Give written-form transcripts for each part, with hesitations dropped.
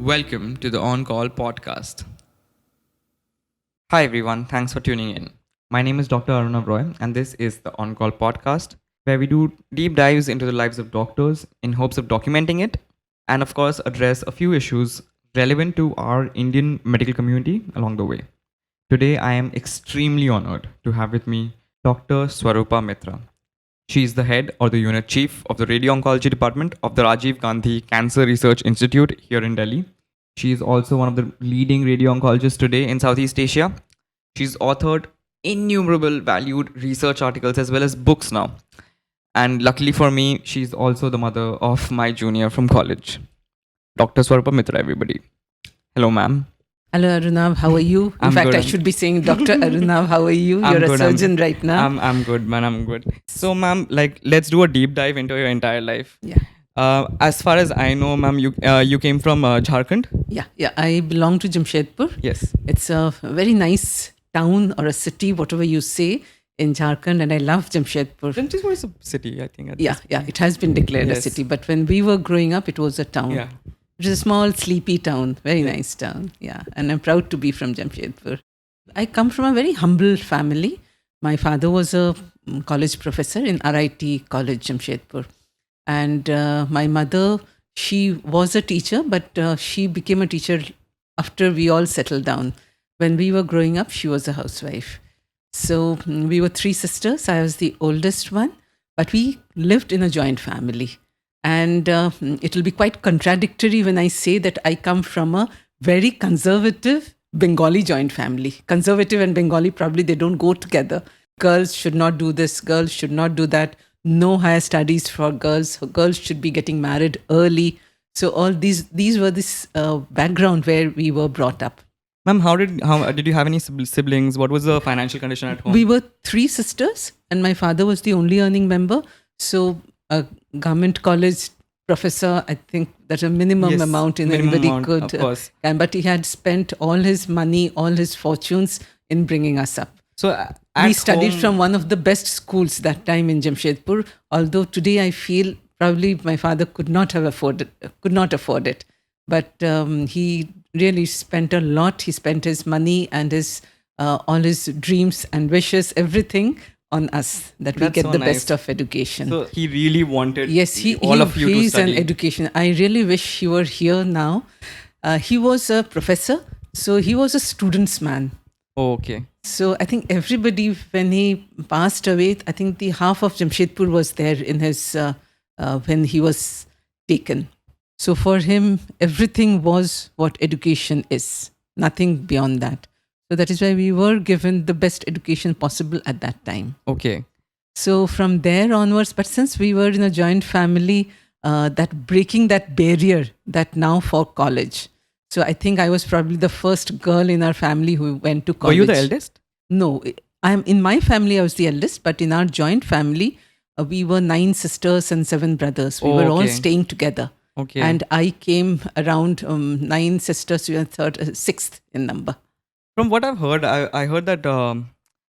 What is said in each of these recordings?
Welcome to the On Call podcast. Hi everyone, thanks for tuning in. My name is Dr. Arunav Roy, and this is the On Call podcast, where we do deep dives into the lives of doctors in hopes of documenting it and, of course, address a few issues relevant to our Indian medical community along the way. Today, I am extremely honored to have with me Dr. Swarupa Mitra. She is the head or the unit chief of the radio-oncology department of the Rajiv Gandhi Cancer Research Institute here in Delhi. She is also one of the leading radio-oncologists today in Southeast Asia. She's authored innumerable valued research articles as well as books now. And luckily for me, she's also the mother of my junior from college. Dr. Swarupa Mitra, everybody. Hello, ma'am. Hello, Arunav. How are you? In fact, I should be saying Dr. Arunav. How are you? You're a surgeon right now. I'm good, man. I'm good. So, ma'am, let's do a deep dive into your entire life. Yeah. As far as I know, ma'am, you came from Jharkhand. Yeah. I belong to Jamshedpur. Yes. It's a very nice town or a city, whatever you say, in Jharkhand, and I love Jamshedpur. Jamshedpur is a city, I think. Yeah. It has been declared a city, but when we were growing up, it was a town. Yeah. It is a small, sleepy town. Very nice town. Yeah. And I'm proud to be from Jamshedpur. I come from a very humble family. My father was a college professor in RIT College, Jamshedpur. And my mother, she was a teacher, but she became a teacher after we all settled down. When we were growing up, she was a housewife. So we were three sisters. I was the oldest one, but we lived in a joint family. And it will be quite contradictory when I say that I come from a very conservative Bengali joint family. Conservative and Bengali, probably they don't go together. Girls should not do this, girls should not do that. No higher studies for girls. Girls should be getting married early. So all these were this background where we were brought up. Ma'am, how did you have any siblings? What was the financial condition at home? We were three sisters, and my father was the only earning member. So a government college professor, I think that's a minimum amount anybody could. Of course. But he had spent all his money, all his fortunes in bringing us up. So we studied from one of the best schools that time in Jamshedpur. Although today I feel probably my father could not afford it. But he really spent a lot. He spent his money and his all his dreams and wishes, everything on us, that we get the best of education. So he really wanted all of you to study. An education. I really wish he were here now. He was a professor, so he was a student's man. Oh, okay. So I think everybody, when he passed away, I think the half of Jamshedpur was there in his when he was taken. So for him, everything was what education is, nothing beyond that. So that is why we were given the best education possible at that time. Okay. So from there onwards, but since we were in a joint family, that breaking that barrier that now for college. So I think I was probably the first girl in our family who went to college. Were you the eldest? No, in my family, I was the eldest, but in our joint family, we were 9 sisters and 7 brothers. We were all staying together. Okay. And I came around 9 sisters, we were 6th in number. From what I've heard, I heard that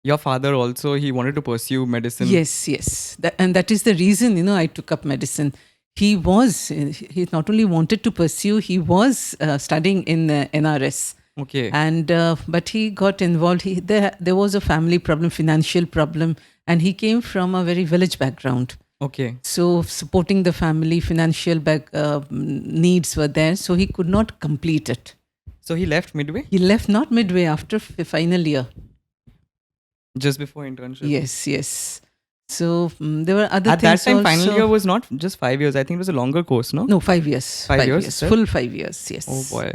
your father also, he wanted to pursue medicine. Yes. And that is the reason, I took up medicine. He not only wanted to pursue, he was studying in NRS. Okay. And but he got involved. There was a family problem, financial problem, and he came from a very village background. Okay. So supporting the family, financial needs were there, so he could not complete it. So he left midway? He left not midway, after final year. Just before internship? Yes. So there were other At things that time, also. final year was not just 5 years. I think it was a longer course, no? No, 5 years. 5 years? Full 5 years, yes. Oh boy.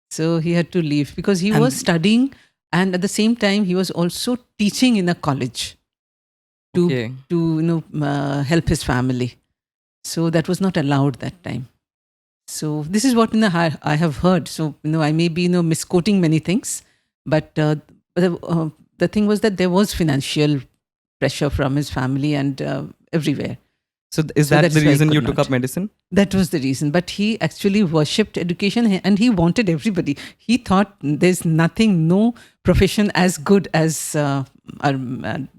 So he had to leave because he was studying, and at the same time he was also teaching in a college to help his family. So that was not allowed that time. So this is what I have heard. So I may be misquoting many things, but the thing was that there was financial pressure from his family and everywhere. So is that the reason you took up medicine? That was the reason. But he actually worshipped education, and he wanted everybody. He thought there's no profession as good as a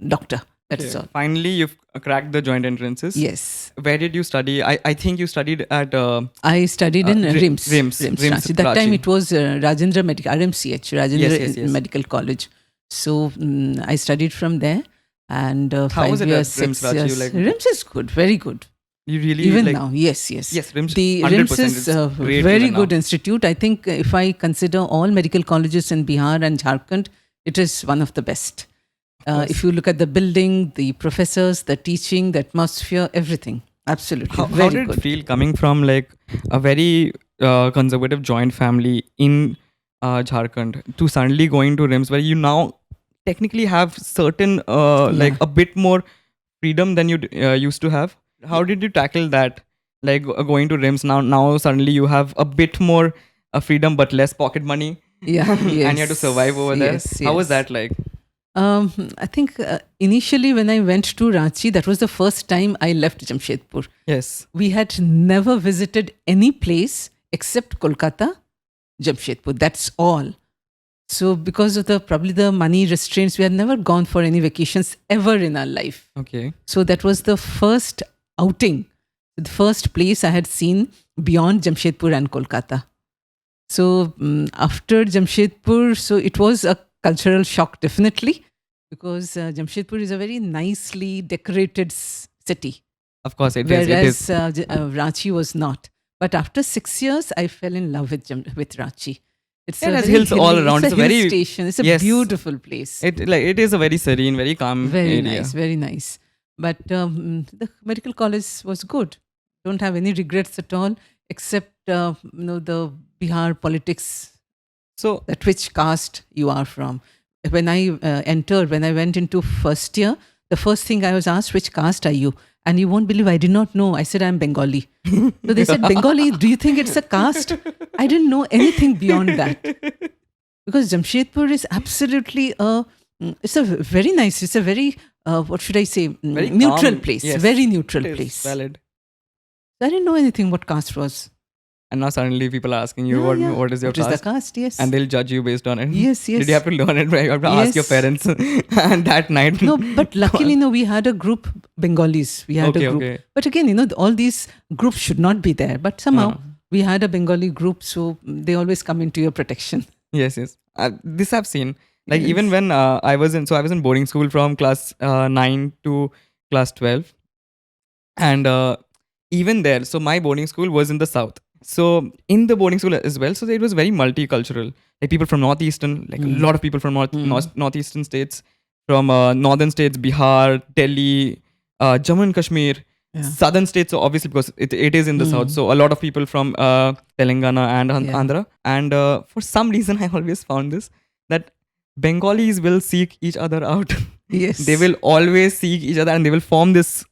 doctor. That's all. Finally, you've cracked the joint entrances. Yes. Where did you study? I think you studied at I studied in RIMS. RIMS, Ranchi. That time Ranchi. it was Rajendra Medical, RMCH, Rajendra Yes. Medical College. So I studied from there. And How 5 was it years, at RIMS, 6 Ranchi? years. Like, RIMS is good, very good. you really Even like, now, yes. Yes, RIMS. The 100%, RIMS is it's a great very even good now. institute. I think if I consider all medical colleges in Bihar and Jharkhand, it is one of the best. course. If you look at the building, the professors, the teaching, the atmosphere, everything. Absolutely. How very did good. it feel coming from like a very conservative joint family in Jharkhand to suddenly going to RIMS where you now technically have certain like a bit more freedom than you used to have? How did you tackle that? Like going to RIMS now suddenly you have a bit more freedom but less pocket money. Yeah, And you have to survive over there. How was that like? I think initially when I went to Ranchi, that was the first time I left Jamshedpur. Yes. We had never visited any place except Kolkata, Jamshedpur. That's all. So because of probably the money restraints, we had never gone for any vacations ever in our life. Okay. So that was the first outing, the first place I had seen beyond Jamshedpur and Kolkata. So after Jamshedpur, so it was a cultural shock definitely, because Jamshedpur is a very nicely decorated city, Of course it whereas is. Ranchi was not. But after 6 years, I fell in love with Ranchi. It's It a has very hills all around. It's It's a a hill very- station. It's a yes. beautiful place. It is a very serene, very calm Very area. nice, very nice. But the medical college was good. Don't have any regrets at all, except the Bihar politics, So that which caste you are from. When I went into first year, the first thing I was asked, which caste are you? And you won't believe, I did not know. I said, I'm Bengali. So they said, Bengali, do you think it's a caste? I didn't know anything beyond that. Because Jamshedpur is absolutely it's a very nice, it's a very, what should I say, Very neutral calm, place. yes. Very neutral it is place. valid. I didn't know anything what caste was. And now suddenly people are asking you what is your What is caste? the caste? Yes. And they'll judge you based on it. Yes, yes. Did you have to learn it? Right? You have to ask your Yes. parents. And that night. No, but luckily, we had a group, Bengalis. We had Okay, a group. okay. But again, all these groups should not be there. But somehow No. we had a Bengali group, so they always come into your protection. Yes. This I've seen. Like Yes. even when I was in boarding school from class 9 to class 12. And even there, so my boarding school was in the south. So in the boarding school as well, so it was very multicultural. Like people from northeastern, like a lot of people from northeastern states, from northern states, Bihar, Delhi, Jammu and Kashmir, Yeah. southern states. So obviously because it is in the south, so a lot of people from Telangana and Yeah. Andhra. And for some reason, I always found this that Bengalis will seek each other out. Yes. They will always seek each other, and they will form this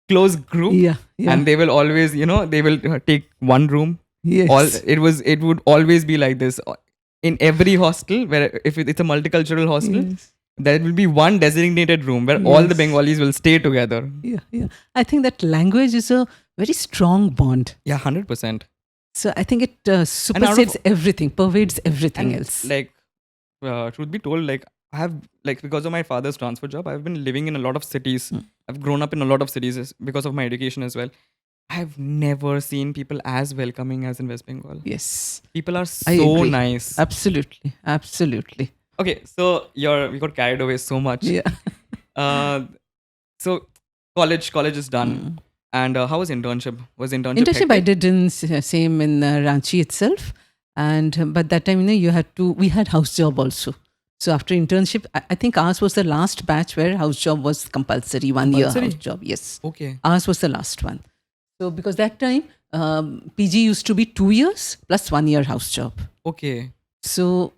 close group. Yeah. Yeah. And they will always, they will take one room. yes. It would always be like this in every hostel. Where if it's a multicultural hostel, Yes. there will be one designated room where all the Yes. Bengalis will stay together. Yeah. I think that language is a very strong bond. Yeah, 100%. So I think it supersedes everything, pervades everything And else. like, truth be told, like I have, like, because of my father's transfer job, I've been living in a lot of cities. I've grown up in a lot of cities because of my education as well. I've never seen people as welcoming as in West Bengal. Yes. People are I so agree. nice. Absolutely. Absolutely. Okay, so we got carried away so much. Yeah. So college is done. And how was internship? Was internship Internship I hectic? did in same in Ranchi itself, and but that time we had house job also. So after internship, I think ours was the last batch where house job was compulsory, 1 year Compulsory? house job. Yes, Okay. ours was the last one. So because that time PG used to be 2 years plus 1 year house job. Okay. So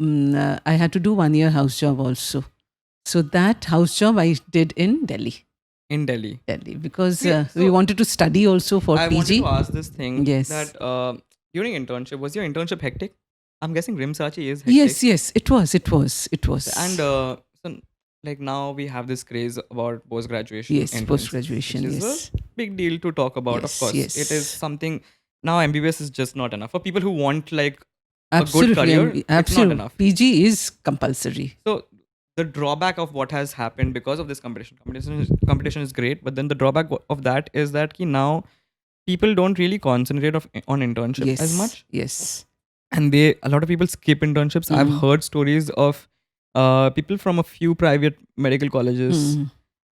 I had to do 1 year house job also. So that house job I did in Delhi. In Delhi. Because Yeah, we so wanted to study also for I PG. wanted to ask this thing. Yes. That during internship, was your internship hectic? I'm guessing Rimsachi is hectic. Yes, it was. And so, like now we have this craze about post-graduation. Yes, entrance, post-graduation, which is yes. a big deal to talk about, Yes, of course. yes. It is something, now MBBS is just not enough. For people who want like Absolutely, a good career, it's not absolutely. enough. PG is compulsory. So the drawback of what has happened because of this competition is great, but then the drawback of that is that now people don't really concentrate on internship as much, Yes. and a lot of people skip internships. I've heard stories of people from a few private medical colleges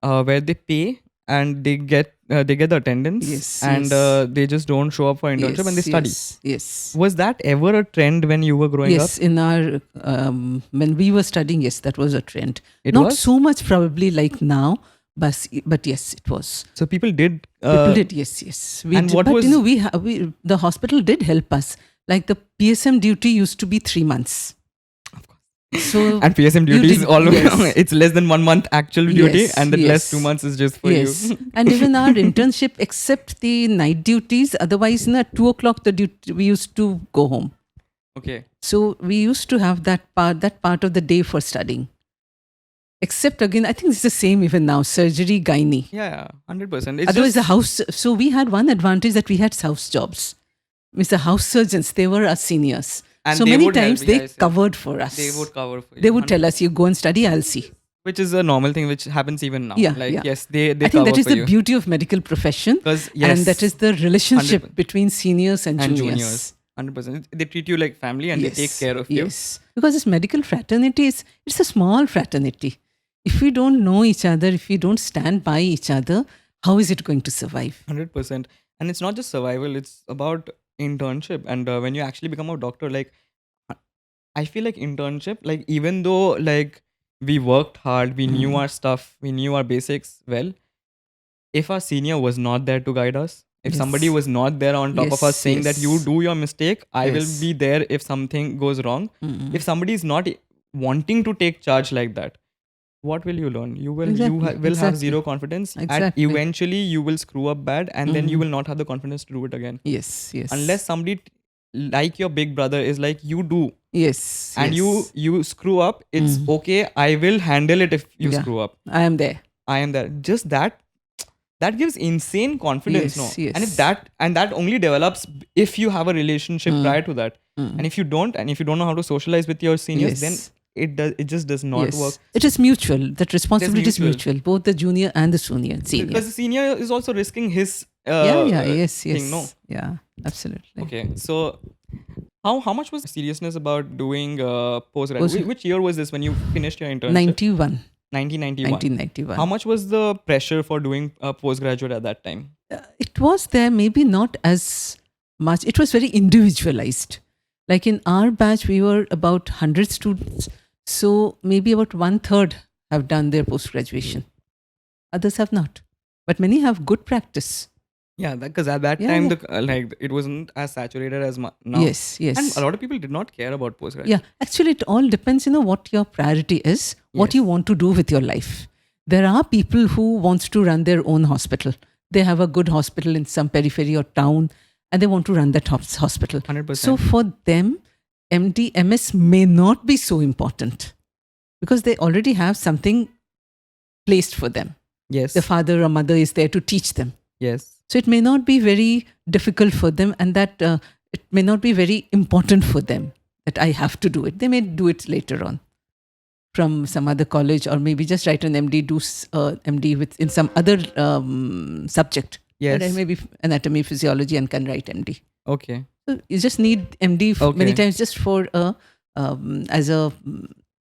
where they pay and they get the attendance, Yes, and yes. they just don't show up for internship and they study. Yes. Was that ever a trend when you were growing up? Yes, in our when we were studying, yes, that was a trend. It Not was? so much probably like now, but yes, it was. So people did. People did, yes. We and did, what but was- you know, the hospital did help us. Like the PSM duty used to be 3 months. Of course. So And PSM you duty is did- always yes. it's less than 1 month actual duty, Yes, and the less yes. 2 months is just for yes, you. and even our internship, except the night duties, otherwise, at 2 o'clock the duty we used to go home. Okay. So we used to have that part of the day for studying. Except again, I think it's the same even now. Surgery, gynae. Yeah, 100%. It's Otherwise, the just, house. So we had one advantage that we had house jobs. Means the house surgeons, they were our seniors. And So they many would help, times yeah, they I see. covered for us. they would cover for you. They would tell 100%. us, "You go and study. I'll see." Which is a normal thing which happens even now. Yeah, Like yeah. yes, they I think cover that is for the you. beauty of medical profession, Because yes, and that is the relationship 100%. between seniors and and juniors. juniors. 100%. They treat you like family and they take care of you. Yes, because this medical fraternity it's a small fraternity. If we don't know each other, if we don't stand by each other, how is it going to survive? 100%. And it's not just survival, it's about internship. And when you actually become a doctor, like I feel like internship, like even though like we worked hard, we knew our stuff, we knew our basics well, if our senior was not there to guide us, if somebody Yes. was not there on top of us Yes, saying that you yes. do your mistake, I will Yes. be there if something goes wrong. If somebody is not wanting to take charge like that, what will you learn? You will Exactly, will have exactly. zero confidence, and Exactly. eventually you will screw up bad, and then you will not have the confidence to do it again. Yes, yes. Unless somebody like your big brother is like you do, yes, and yes. you screw up, it's okay. I will handle it if you Yeah. screw up. I am there. I am there. Just that gives insane confidence, Yes, no? yes. And if that only develops if you have a relationship prior to that. And if you don't, and if you don't know how to socialize with your seniors, then Yes. it just does not Yes. work. It is mutual. That responsibility is mutual. mutual. Both the junior and the senior. Because the senior is also risking his Yes. thing, no? Yeah, absolutely. Okay, so how much was seriousness about doing postgrad? Post- Which year was this when you finished your internship? 91. 1991. 1991. How much was the pressure for doing postgraduate at that time? It was there, maybe not as much. It was very individualized. Like in our batch, we were about 100 students. So maybe about 1/3 have done their post graduation. Others have not. But many have good practice. Yeah, because at that Yeah, time, yeah. like it wasn't as saturated as now. Yes, yes. And a lot of people did not care about postgraduate. Yeah, actually, it all depends, what your priority is, what you Yes. want to do with your life. There are people who wants to run their own hospital. They have a good hospital in some periphery or town, and they want to run that hospital. 100%. So for them, MD, MS may not be so important because they already have something placed for them. Yes. The father or mother is there to teach them. Yes. So it may not be very difficult for them, and that it may not be very important for them that I have to do it. They may do it later on from some other college, or maybe just write an MD, do MD in some other subject. Yes. And maybe anatomy, physiology, and can write MD. Okay. So you just need MD many Okay. times just for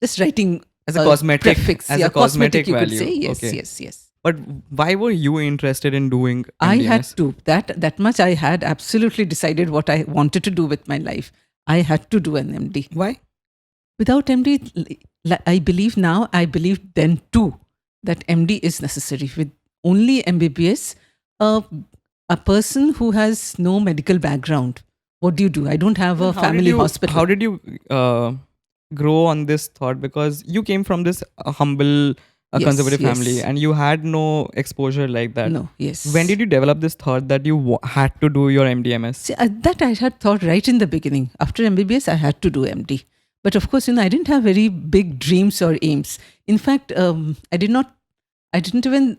just writing As a cosmetic, prefix. as Yeah, a cosmetic you value. could say. Yes, Okay. yes. But why were you interested in doing I had MDMS? to. That much I had absolutely decided what I wanted to do with my life. I had to do an MD. Why? Without MD, I believe now, I believe then too, that MD is necessary. With only MBBS, a person who has no medical background, what do? I don't have a How family did you, hospital. How did you grow on this thought? Because you came from this humble, Yes, conservative yes. family, and you had no exposure like that. No, yes. When did you develop this thought that you had to do your MDMS? See, that I had thought right in the beginning. After MBBS, I had to do MD. But of course, I didn't have very big dreams or aims. In fact, I didn't even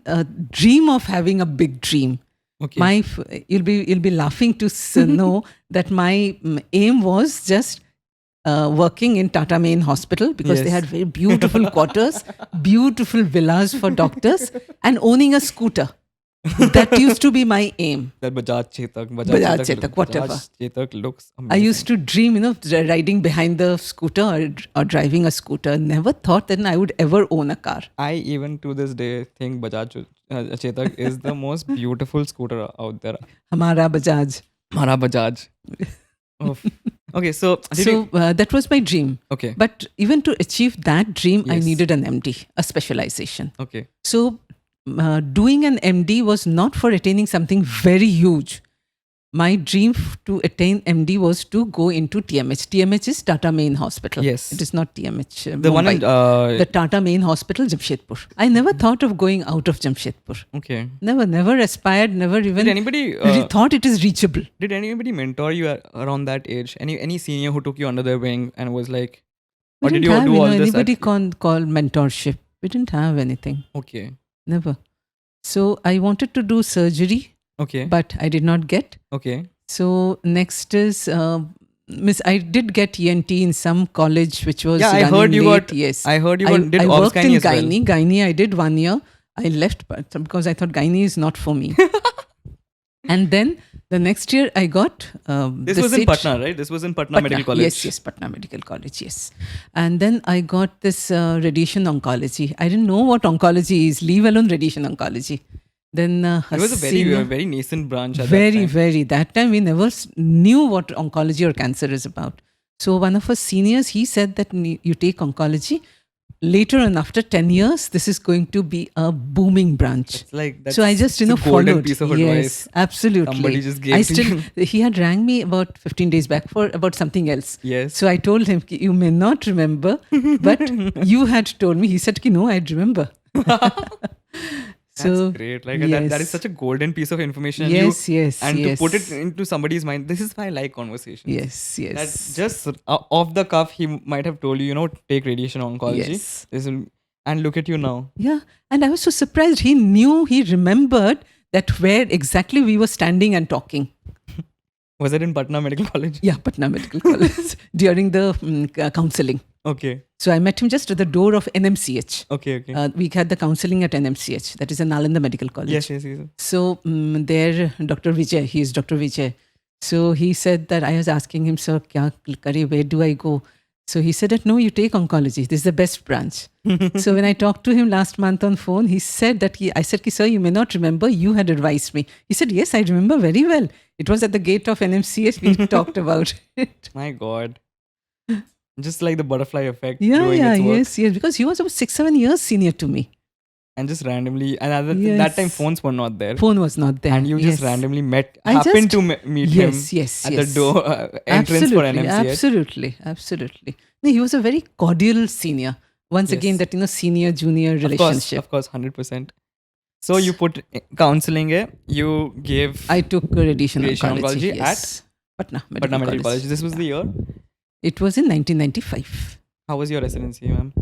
dream of having a big dream. Okay. You'll be laughing to know that my aim was just working in Tata Main Hospital because they Yes. had very beautiful quarters, beautiful villas for doctors, and owning a scooter. That used to be my aim. That Bajaj Chetak, Bajaj Chetak, whatever. Bajaj Chetak looks amazing. I used to dream, riding behind the scooter or driving a scooter. Never thought that I would ever own a car. I even to this day think Bajaj Chetak is the most beautiful scooter out there. Hamara Bajaj. Mara Bajaj. Oof. Okay, so That was my dream. okay, But even to achieve that dream, I Yes. needed an MD, a specialization. okay, So doing an MD was not for attaining something very huge. My dream to attain MD was to go into TMH. TMH is Tata Main Hospital. Yes. It is not TMH. the one in the Tata Main Hospital, Jamshedpur. I never thought of going out of Jamshedpur. okay. Never aspired, never even Did anybody thought it is reachable. did anybody mentor you around that age? Any senior who took you under their wing and was like, We or did didn't you have, do all this? anybody call mentorship. We didn't have anything. Okay, Never. So I wanted to do surgery, okay, but I did not get. okay. So next is I did get ENT in some college which was Yeah, I running heard you late. got. Yes, I heard you did I obs worked in gynae as well. gynae. Gynae I did 1 year. I left because I thought gynae is not for me. And then the next year I got This the was in sit- Patna, right? This was in Patna Medical College. Yes, Patna Medical College, yes. And then I got this radiation oncology. I didn't know what oncology is, leave alone radiation oncology. Then It was a senior- very nascent branch at very, that time. very. That time we never knew what oncology or cancer is about. So one of our seniors, he said that you take oncology. Later on, after 10 years, this is going to be a booming branch. It's like that's So I just, it's a golden followed. piece of Yes, advice. absolutely. Somebody just gave I to still, you. he had rang me about 15 days back for about something else. Yes. So I told him, you may not remember, but you had told me. He said, no, I'd remember. That's So great. Like that is yes. such a golden piece of information. And Yes, you, yes, and yes. to put it into somebody's mind, this is why I like conversations. Yes, That yes. just off the cuff, he might have told you, take radiation oncology. Yes. And look at you now. Yeah. And I was so surprised. He remembered that where exactly we were standing and talking. Was it in Patna Medical College? Yeah, Patna Medical College during the counseling. Okay. So I met him just at the door of NMCH. Okay. Okay. We had the counseling at NMCH, that is in Nalanda Medical College. Yes. So there, Dr. Vijay, he is Dr. Vijay. So he said that I was asking him, sir, kya kare, where do I go? So he said that, no, you take oncology. This is the best branch. So when I talked to him last month on phone, he said that I said, sir, you may not remember, you had advised me. He said, yes, I remember very well. It was at the gate of NMCH, we talked about it. My God. Just like the butterfly effect. Yeah, doing its work. yes, because he was about 6-7 years senior to me. And just randomly, and at that Yes. time phones were not there. Phone was not there. And you just Yes. randomly I happened just- to meet him Yes, at yes. the door entrance for NMCH. Absolutely. No, he was a very cordial senior. Once Yes. again, that senior junior relationship. Of course, 100%. So you put counseling, you gave I took radiation Radiation oncology oncology yes. Patna Patna Medical College. This was Yeah. the year. It was in 1995. How was your residency, ma'am?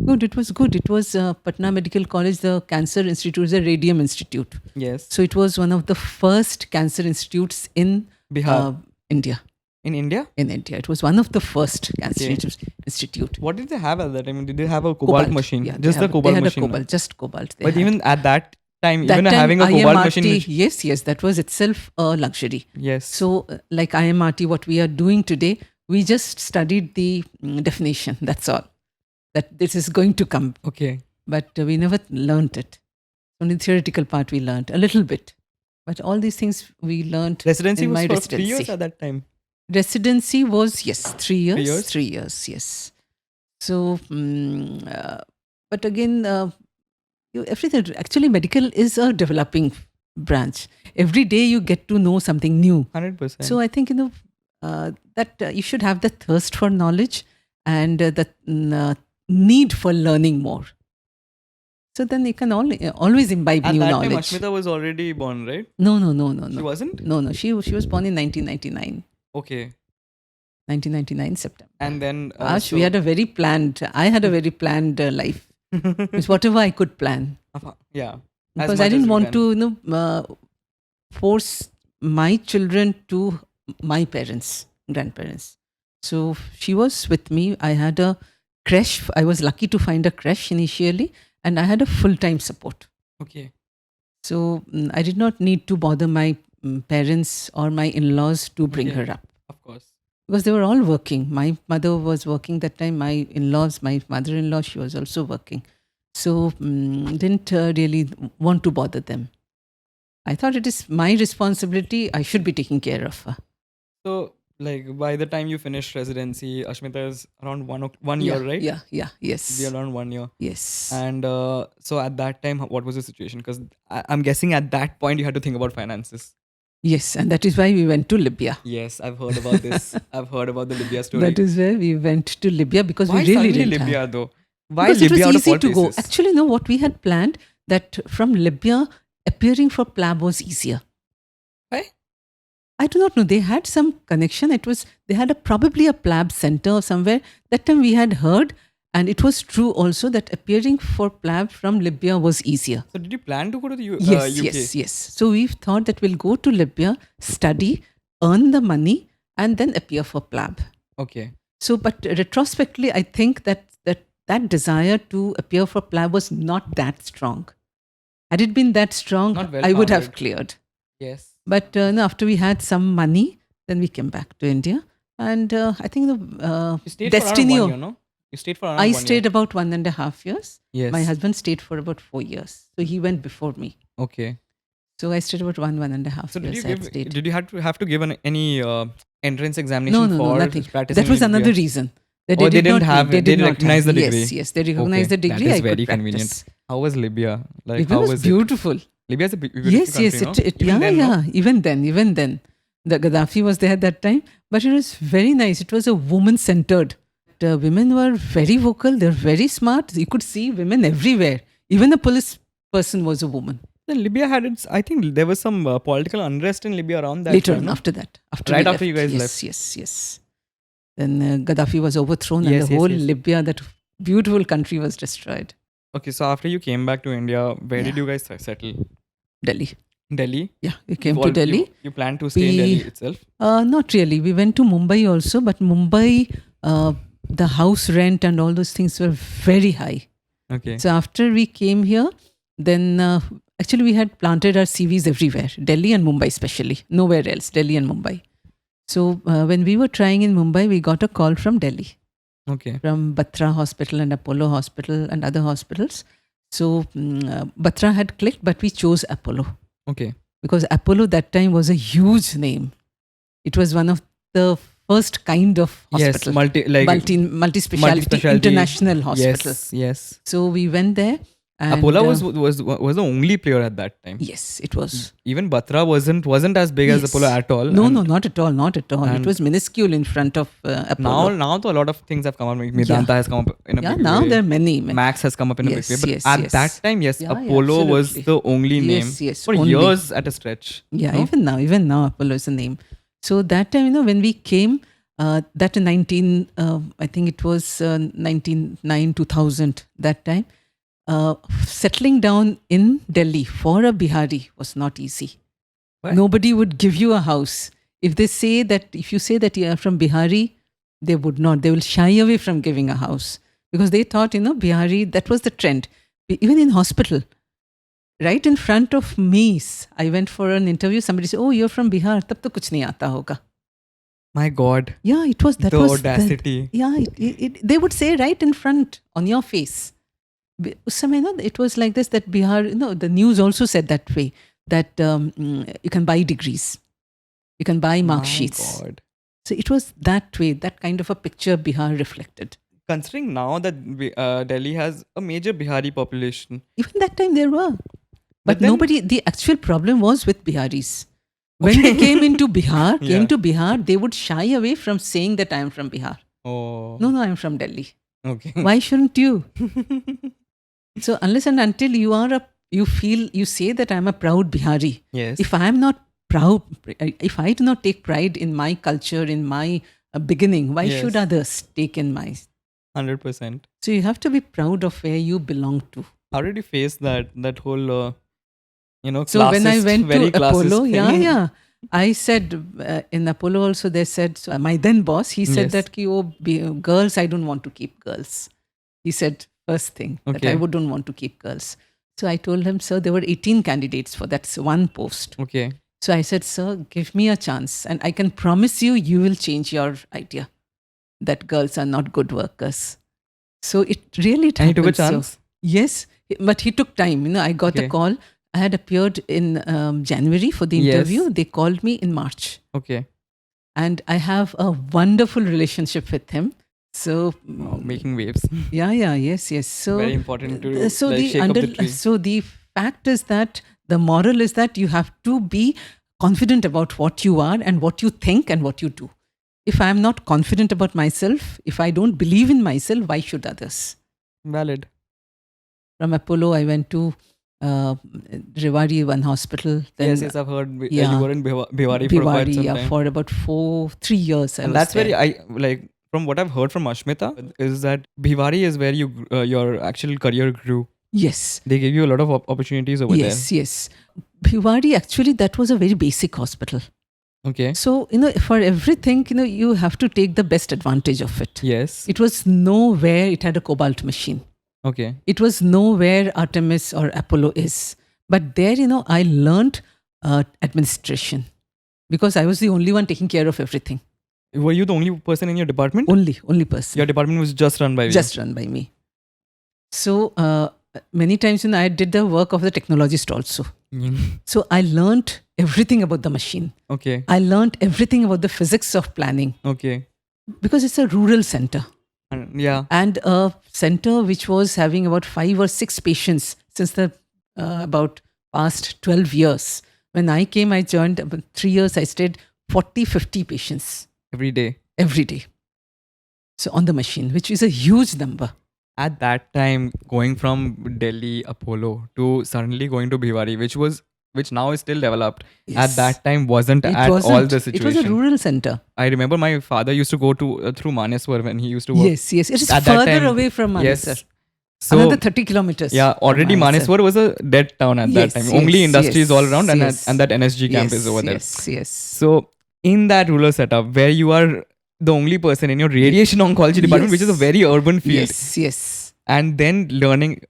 Good. It was good. It was Patna Medical College. The Cancer Institute is a radium institute. Yes. So it was one of the first cancer institutes in Bihar. India. In India? In India, it was one of the first cancer Okay. institute. What did they have at that time? Did they have a cobalt machine? Yeah, Just the they cobalt had machine. a cobalt, just cobalt. they But had. even at that time, That even time, having a cobalt IMRT, machine. yes, that was itself a luxury. Yes. So, like IMRT, what we are doing today, we just studied the definition. That's all. That this is going to come, Okay. but we never learnt it. Only the theoretical part we learnt a little bit, but all these things we learnt. Residency in was my for residency. 3 years at that time. Residency was 3 years. 3 years? 3 years, yes. So, but again, everything actually medical is a developing branch. Every day you get to know something new. 100%. So I think that you should have the thirst for knowledge and the need for learning more. So then you can always imbibe at new that knowledge. time, Ashmita was already born, right? No. She wasn't? No. She was born in 1999. Okay. 1999 September. And then Ash, I had a very planned life. It's whatever I could plan. yeah. As Because much I as didn't we want can. to force my children to my parents, grandparents. So she was with me. I had a creche. I was lucky to find a creche initially, and I had a full-time support. Okay. So I did not need to bother my parents or my in-laws to bring Okay. her up, Of course. because they were all working. My mother was working that time. My in-laws, my mother-in-law, she was also working. So didn't really want to bother them. I thought it is my responsibility. I should be taking care of her. So, like, by the time you finish residency, Ashmita is around one Yeah, year, right? yeah, yes. Be around 1 year. Yes. And so at that time, what was the situation? Because I'm guessing at that point you had to think about finances. Yes, and that is why we went to Libya. Yes, I've heard about this. I've heard about the Libya story. That is where we went to Libya, because Why we really suddenly didn't Libya have. though? Why Because Libya it out was of easy all to go. places? Actually, no, what we had planned, that from Libya, appearing for PLAB was easier. Why? I do not know. They had some connection. They had probably a PLAB center or somewhere. That time we had heard, and it was true also, that appearing for PLAB from Libya was easier. So did you plan to go to the Yes, UK? yes. So we thought that we'll go to Libya, study, earn the money, and then appear for PLAB. Okay. So, but retrospectively, I think that desire to appear for PLAB was not that strong. Had it been that strong, Not well I would have founded. cleared. Yes. But no, after we had some money, then we came back to India. And I think the You stayed destiny. for around 1 year, no? You stayed for around I 1 stayed year. about 1.5 years. Yes. My husband stayed for about 4 years. So he went before me. Okay. So I stayed about 1.5 So did years. you I had stayed. did you have to give any entrance examination No, for nothing. practicing That was in another Libya? reason. They did didn't not have need- it. They did not recognized have- the degree. Yes, they recognized the degree. That I is very could convenient. practice. How was Libya? Like, Libya how was was beautiful. it? Libya is a beautiful Yes, country, no? Even then, no? Even then. The Gaddafi was there at that time, but it was very nice. It was a woman-centered. The women were very vocal. They're very smart. You could see women everywhere. Even the police person was a woman. Then Libya had its. I think there was some political unrest in Libya around that Later time. on, no? after that. Right we after you guys left. Yes. Then Gaddafi was overthrown, Yes, and the whole yes. Libya, that beautiful country, was destroyed. Okay, so after you came back to India, where did Yeah. you guys settle? Delhi. Delhi. Yeah, we came to Delhi. You planned to stay in We- Delhi itself. Not really. We went to Mumbai also, but Mumbai, the house rent and all those things were very high. Okay. So after we came here, then actually we had planted our CVs everywhere, Delhi and Mumbai especially, nowhere else, Delhi and Mumbai. So when we were trying in Mumbai, we got a call from Delhi, Okay. from Batra Hospital and Apollo Hospital and other hospitals. So Batra had clicked, but we chose Apollo, Okay. because Apollo that time was a huge name. It was one of the first kind of hospital. Yes. Multi-speciality, Multi-specialty. international hospital. Yes. So we went there. And, Apollo was the only player at that time. Yes, it was. Even Batra wasn't as big as Yes. Apollo at all. No, And not at all. It and- was minuscule in front of Apollo. Now though a lot of things have come up. Medanta has come up in a Yeah, big now way. there are many. Max has come up in a Yes, big way. But yes, at yes. that time, yes, Yeah, Apollo was absolutely. the only name Yes, for only. years at a stretch. Yeah, no? even now Apollo is a name. So that time, when we came, that in I think it was 1999, 2000, that time, settling down in Delhi for a Bihari was not easy. Why? Nobody would give you a house. If you say that you are from Bihari, they would not. They will shy away from giving a house, because they thought, Bihari, that was the trend. Even in hospital, right in front of me, I went for an interview. Somebody said, "Oh, you're from Bihar. Tab to kuch nahi aata hoga." My God, Yeah, it was that. the was audacity. they would say right in front on your face. उस समय, it was like this, that Bihar, the news also said that way, that you can buy degrees, you can buy mark My sheets. God. So it was that way, that kind of a picture Bihar reflected. Considering now that Delhi has a major Bihari population, Even that time there were. But then- nobody, the actual problem was with Biharis. When they came into Bihar, Yeah. they would shy away from saying that I am from Bihar. oh, No, I'm from Delhi. okay, Why shouldn't you? So unless and until you say that I'm a proud Bihari, yes, if I am not proud, if I do not take pride in my culture, in my beginning, why Yes. should others take in my? 100%. So you have to be proud of where you belong to. How did you face that whole So when I classist, went very to classist Apollo, thing? yeah, I said in Apollo also, they said, so my then boss, he said Yes. that girls, I don't want to keep girls. He said first thing that I Okay. wouldn't want to keep girls. So I told him, sir, there were 18 candidates for that one post. Okay. So I said, sir, give me a chance and I can promise you, you will change your idea that girls are not good workers. So it really And he took a happened. So, chance? yes, but he took time. I got Okay. a call. I had appeared in January for the Yes. interview. They called me in March. Okay. And I have a wonderful relationship with him. So, Wow, making waves. yes. So, Very important to so like the shake up the tree. so the fact is that the moral is that you have to be confident about what you are and what you think and what you do. If I am not confident about myself, if I don't believe in myself, why should others? Valid. From Apollo, I went to Bhiwadi, one hospital. Then Yes, I've heard. yeah. You were in Bhiwadi for quite Bhiwadi, some yeah, time. for about 3 years. And that's where I like. From what I've heard from Ashmita, is that Bhiwadi is where your actual career grew. Yes. They gave you a lot of opportunities over Yes. Bhiwadi, actually, that was a very basic hospital. there. Okay. So, for everything, you have to take the best advantage of it. Yes. It was nowhere it had a cobalt machine. Okay. It was nowhere Artemis or Apollo is. But there, I learned administration because I was the only one taking care of everything. Were you the only person in your department? Only person. Your department was just run by you. Just run by me. So, many times, I did the work of the technologist also. So, I learned everything about the machine. Okay. I learned everything about the physics of planning Okay. because it's a rural center. Yeah. And a center which was having about 5 or 6 patients since the about past 12 years. When I came, I joined about 3 years, I stayed 40, 50 patients Every day. every day. So on the machine, which is a huge number. At that time, going from Delhi Apollo to suddenly going to Bhiwadi, which now is still developed. Yes. At that time wasn't It at wasn't. all the It situation. was a rural center. I remember my father used to go to through Maneswar when he used to work. Yes. It is At that further time, away from Manesar. Yes. So Another 30 kilometers. yeah, already from Maneswar was a dead town at that time. Only industries all around, and that NSG camp is over there. Yes. So in that rural setup where you are the only person in your radiation oncology department, which is a very urban field, Yes. and then learning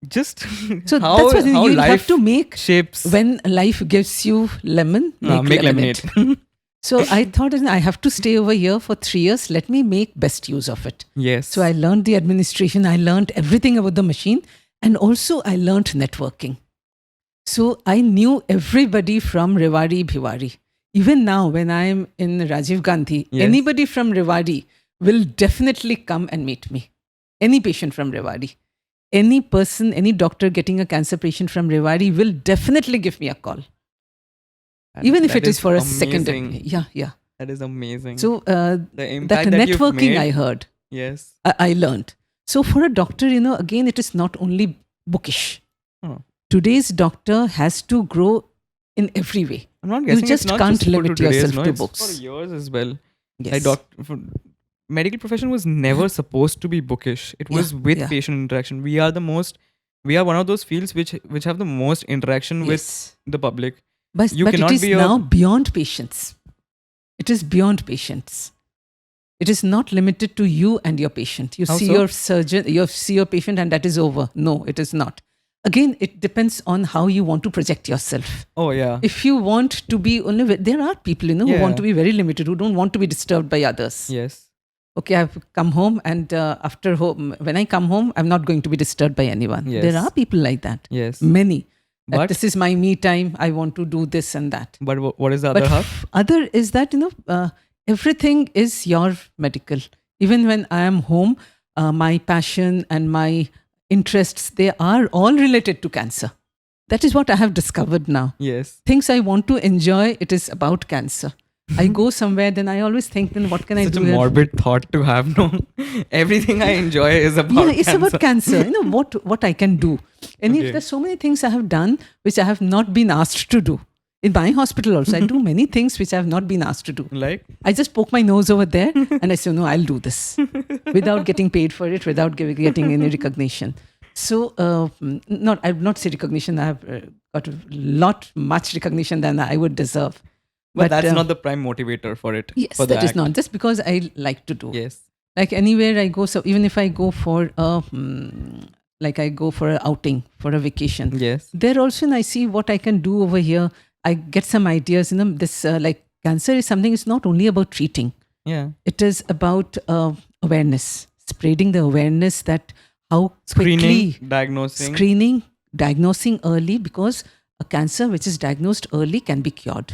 just So how, that's what how you life have to make. shapes. When life gives you lemon, Make lemonade. So I thought I have to stay over here for 3 years. Let me make best use of it. Yes. So I learned the administration. I learned everything about the machine. And also I learned networking. So I knew everybody from Rewari, Bhiwadi. Even now when I am in Rajiv Gandhi, Yes. anybody from Rewari will definitely come and meet me. Any patient from Rewari. Any person, any doctor getting a cancer patient from Rewari will definitely give me a call. Even if That it is for a second. amazing. Yeah. That is amazing. So the that impact that you've networking made, I heard, yes. I learned. So for a doctor, again, it is not only bookish. Oh. Today's doctor has to grow in every way. I'm not You guessing just it's not can't just for limit today's, yourself no, to it's books. for yours as well. Yes. Like medical profession was never supposed to be bookish. It was with patient interaction. We are one of those fields which have the most interaction with the public. But cannot it is be now beyond patients. It is beyond patients. It is not limited to you and your patient. You How see so? your surgeon, you see your patient, and that is over. No, it is not. Again, it depends on how you want to project yourself. Oh yeah. If you want to be only, there are people, who Yeah. want to be very limited, who don't want to be disturbed by others. Yes. Okay, I've come home and after home, when I come home, I'm not going to be disturbed by anyone. Yes. There are people like that. Yes. Many. That But this is my me time. I want to do this and that. but what is the other But half? other is that, everything is your medical. Even when I am home, my passion and my interests, they are all related to cancer. That is what I have discovered now. Yes. Things I want to enjoy, it is about cancer. I go somewhere, then I always think, then what can I Such do a here? morbid thought to have. No, everything I enjoy is about. It's cancer. about cancer. What I can do. And Okay. if there's so many things I have done which I have not been asked to do. In my hospital also, I do many things which I have not been asked to do. Like I just poke my nose over there and I say, no, I'll do this without getting paid for it, without getting any recognition. So, I would not say recognition. I have got much recognition than I would deserve. But that's uh, not the prime motivator for it. Yes, for the that is act. not just because I like to do. Yes. Like anywhere I go, so even if I go for like I go for an outing, for a vacation, Yes. there also I see what I can do over here. I get some ideas. This like cancer is something. It's not only about treating. Yeah. It is about awareness, spreading the awareness that how Screening, quickly diagnosing. diagnosing early, because a cancer which is diagnosed early can be cured.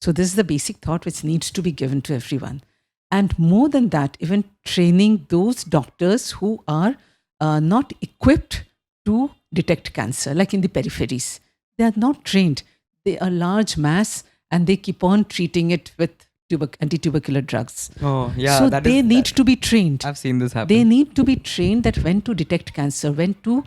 So this is the basic thought which needs to be given to everyone. And more than that, even training those doctors who are not equipped to detect cancer, like in the peripheries. They are not trained. They are large mass and they keep on treating it with anti-tubercular drugs. Oh, yeah. So that they is, need that- to be trained. I've seen this happen. They need to be trained that when to detect cancer, when to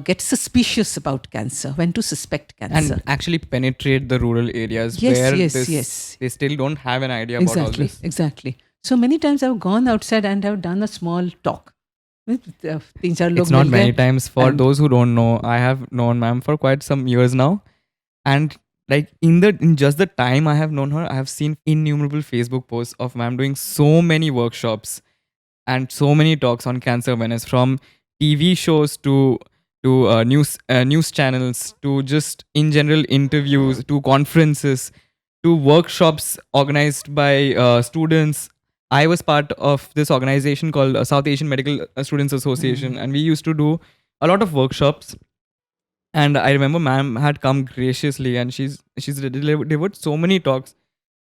get suspicious about cancer, when to suspect cancer. and actually penetrate the rural areas Yes, where yes. they still don't have an idea about all this. Exactly. So many times I've gone outside and I've done a small talk. It's not many times. For and- those who don't know, I have known ma'am for quite some years now, and like in just the time I have known her, I have seen innumerable Facebook posts of ma'am doing so many workshops and so many talks on cancer awareness, from TV shows to news channels, to just in general interviews, to conferences, to workshops organized by students. I was part of this organization called South Asian Medical Students Association, and we used to do a lot of workshops. And I remember ma'am had come graciously, and she's delivered so many talks,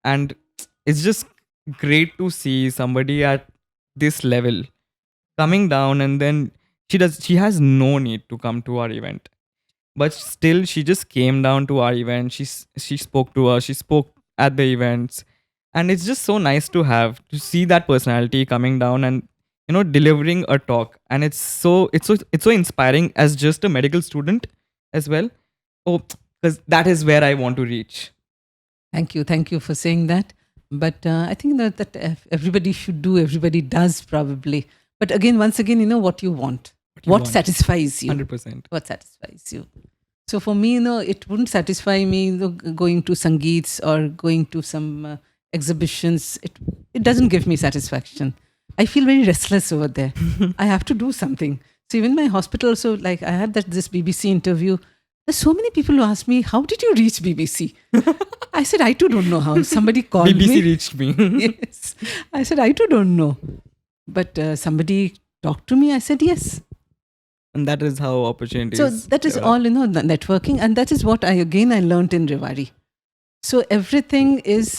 and it's just great to see somebody at this level coming down, and then she has no need to come to our event, but still she just came down to our event. She spoke to us, she spoke at the events, and it's just so nice to see that personality coming down and delivering a talk. And it's so inspiring as just a medical student as well. Oh, because that is where I want to reach. Thank you for saying that. But I think that everybody should do, everybody does probably. But again, once again, what you want, you what want. satisfies you, 100%. what satisfies you. So for me, it wouldn't satisfy me going to sangeets or going to some exhibitions. It doesn't give me satisfaction. I feel very restless over there. I have to do something. So even my hospital also, like I had this BBC interview. There's so many people who ask me, how did you reach BBC? I said, I too don't know how. Somebody called BBC me. reached me. Yes. I said, I too don't know. But somebody talked to me. I said, yes. And that is how opportunities. So that is develop. all, the networking. And that is what I learned in Rewari. So everything is,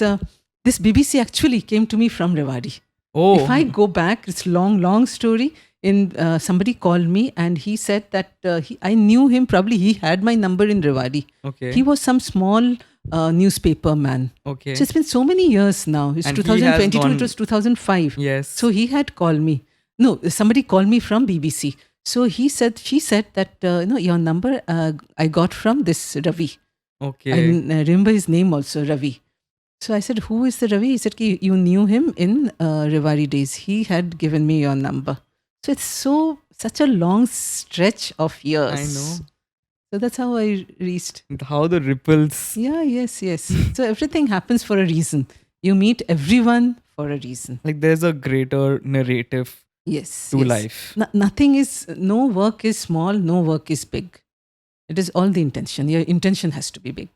this BBC actually came to me from Rewari. Oh, If I go back, it's long story. Somebody called me and he said that I knew him. Probably he had my number in Rewari. okay. He was some small newspaper man. Okay. So it's been so many years now. It's And he has 2022, gone- it was 2005. Yes. So he had called me. No, somebody called me from BBC. So she said that, your number I got from this Ravi. okay. I remember his name also, Ravi. So I said, who is the Ravi? He said, you knew him in Rewari days. He had given me your number. So it's such a long stretch of years. I know. So that's how I reached. How the ripples. Yeah, yes. So everything happens for a reason. You meet everyone for a reason. Like there's a greater narrative Yes. to yes. life. No work is small, no work is big. It is all the intention. Your intention has to be big.